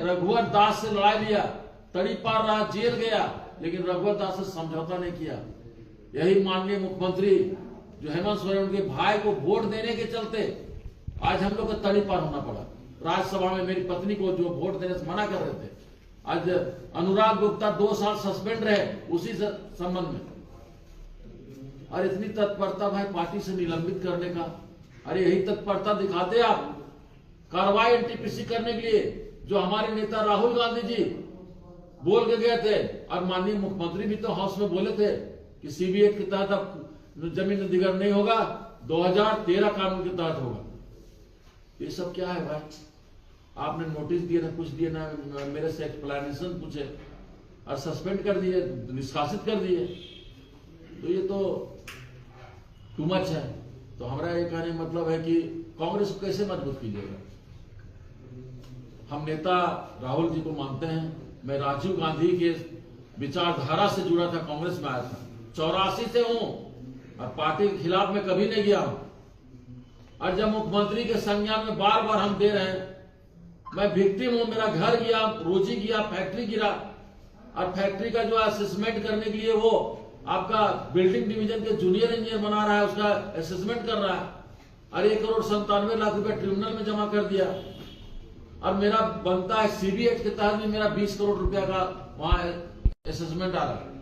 रघुवर दास से लड़ाई लिया, तड़ी पार रहा, जेल गया, लेकिन रघुवर दास से समझौता नहीं किया। यही माननीय मुख्यमंत्री जो हेमंत सोरेन, उनके भाई को वोट देने के चलते आज हम लोग को तड़ी पार होना पड़ा। राज्यसभा में मेरी पत्नी को जो वोट देने से मना कर रहे थे, आज अनुराग गुप्ता 2 साल सस्पेंड रहे उसी संबंध में। और इतनी तत्परता भाई पार्टी से निलंबित करने का, अरे यही तत्परता दिखाते आप कार्रवाई एनटीपीसी करने के लिए, जो हमारे नेता राहुल गांधी जी बोल के गए थे। और माननीय मुख्यमंत्री भी तो हाउस में बोले थे कि सीबीआई के तहत अब जमीन अधिग्रहण नहीं होगा, 2013 कानून के तहत होगा। ये सब क्या है भाई? आपने नोटिस दिए ना, कुछ दिए ना, मेरे से एक्सप्लेनेशन पूछे और सस्पेंड कर दिए, निष्कासित कर दिए। तो ये तो टू मच है। तो हमारा ये कहने मतलब है कि कांग्रेस को कैसे मजबूत कीजिएगा? हम नेता राहुल जी को मानते हैं। मैं राजीव गांधी के विचारधारा से जुड़ा था, कांग्रेस में आया था, 84 से हूं और पार्टी के खिलाफ मैं कभी नहीं गया हूं। और जब मुख्यमंत्री के संज्ञान में बार बार हम दे रहे हैं, मैं विक्टिम हूं। मेरा घर गया, रोजी गया, फैक्ट्री गिरा, और फैक्ट्री का जो असेसमेंट करने के लिए वो आपका बिल्डिंग डिवीजन के जूनियर इंजीनियर बना रहा है, उसका असेसमेंट कर रहा है, और 1,97,00,000 रुपया ट्रिब्यूनल में जमा कर दिया। और मेरा बनता है सीबीएच के तहत भी मेरा 20 करोड़ रुपया का वहां असेसमेंट आ रहा है,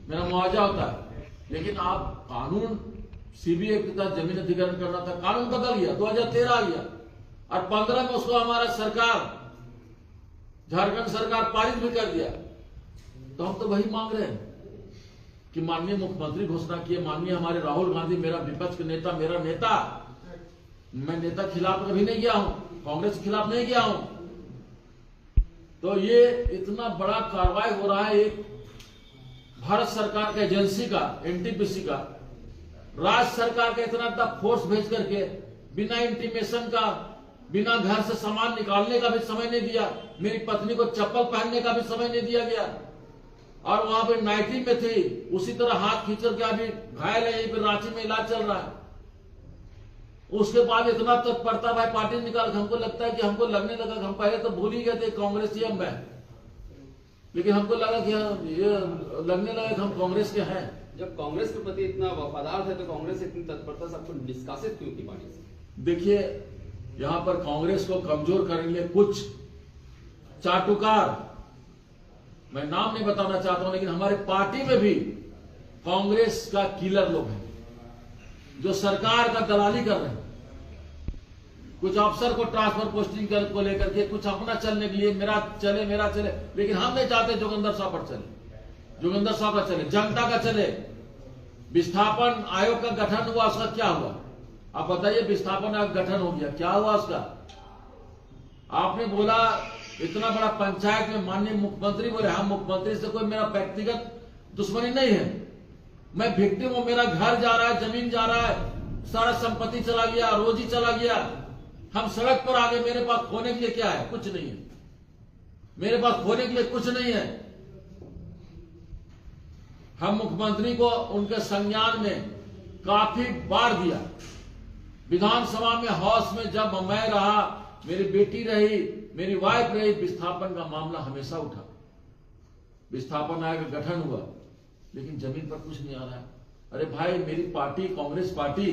मेरा मुआवजा होता है। लेकिन आप कानून सीबीआई के तहत जमीन अधिग्रहण करना था, कानून बदल गया, 2013 आ गया, और 15 में उसको हमारा सरकार, झारखंड सरकार पारित भी कर दिया। तो हम तो वही मांग रहे हैं कि माननीय मुख्यमंत्री घोषणा किए, माननीय हमारे राहुल गांधी, मेरा विपक्ष के नेता, मेरा नेता, मैं नेता खिलाफ कभी नहीं गया हूं, कांग्रेस के खिलाफ नहीं गया हूं। तो ये इतना बड़ा कार्रवाई हो रहा है एक भारत सरकार के एजेंसी का, एनटीपीसी का, राज्य सरकार का इतना फोर्स भेज करके बिना इंटीमेशन का, बिना घर से सामान निकालने का भी समय नहीं दिया, मेरी पत्नी को चप्पल पहनने का भी समय नहीं दिया गया, और वहां पे नाइटी में थी, उसी तरह हाथ खींच करके अभी घायल है, यहीं पे रांची में इलाज चल रहा है। उसके बाद इतना तत्परता भाई पार्टी निकाल, हमको लगता है कि हमको लगने लगा, हम पहले तो भूल ही गए थे कांग्रेस ही हम हैं, लेकिन हमको लगा कि ये लगने लगा कि हम कांग्रेस के हैं। जब कांग्रेस के प्रति इतना वफादार है तो कांग्रेस इतनी तत्परता से आपको निष्कासित क्यों की पार्टी से? देखिए, यहां पर कांग्रेस को कमजोर करने के लिए कुछ चाटुकार, मैं नाम नहीं बताना चाहता हूं, लेकिन हमारे पार्टी में भी कांग्रेस का किलर लोग हैं जो सरकार का दलाली कर रहे हैं। कुछ अफसर को ट्रांसफर पोस्टिंग को लेकर के, कुछ अपना चलने के लिए, मेरा चले, लेकिन हम नहीं चाहते जोगिंदर साहब पर चले, जोगिंदर साहब का चले, जनता का चले। विस्थापन आयोग का गठन हुआ, उसका क्या हुआ? आप बताइए, विस्थापन आयोग गठन हो गया, क्या हुआ उसका? आपने बोला इतना बड़ा पंचायत में, माननीय मुख्यमंत्री बोले, हम मुख्यमंत्री से कोई मेरा व्यक्तिगत दुश्मनी नहीं है, मैं विक्टिम हूं, मेरा घर जा रहा है, जमीन जा रहा है, सारा संपत्ति चला गया, रोजी चला गया, हम सड़क पर आ गए, मेरे पास खोने के लिए क्या है? कुछ नहीं है, मेरे पास खोने के लिए कुछ नहीं है। हम मुख्यमंत्री को उनके संज्ञान में काफी बार दिया, विधानसभा में, हाउस में, जब मैं रहा, मेरी बेटी रही, मेरी वाइफ रही, विस्थापन का मामला हमेशा उठा, विस्थापन आयोग का गठन हुआ, लेकिन जमीन पर कुछ नहीं आ रहा है। अरे भाई, मेरी पार्टी, कांग्रेस पार्टी,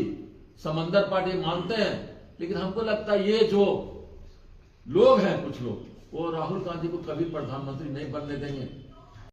समंदर पार्टी मानते हैं, लेकिन हमको लगता है ये जो लोग हैं, कुछ लोग, वो राहुल गांधी को कभी प्रधानमंत्री नहीं बनने देंगे।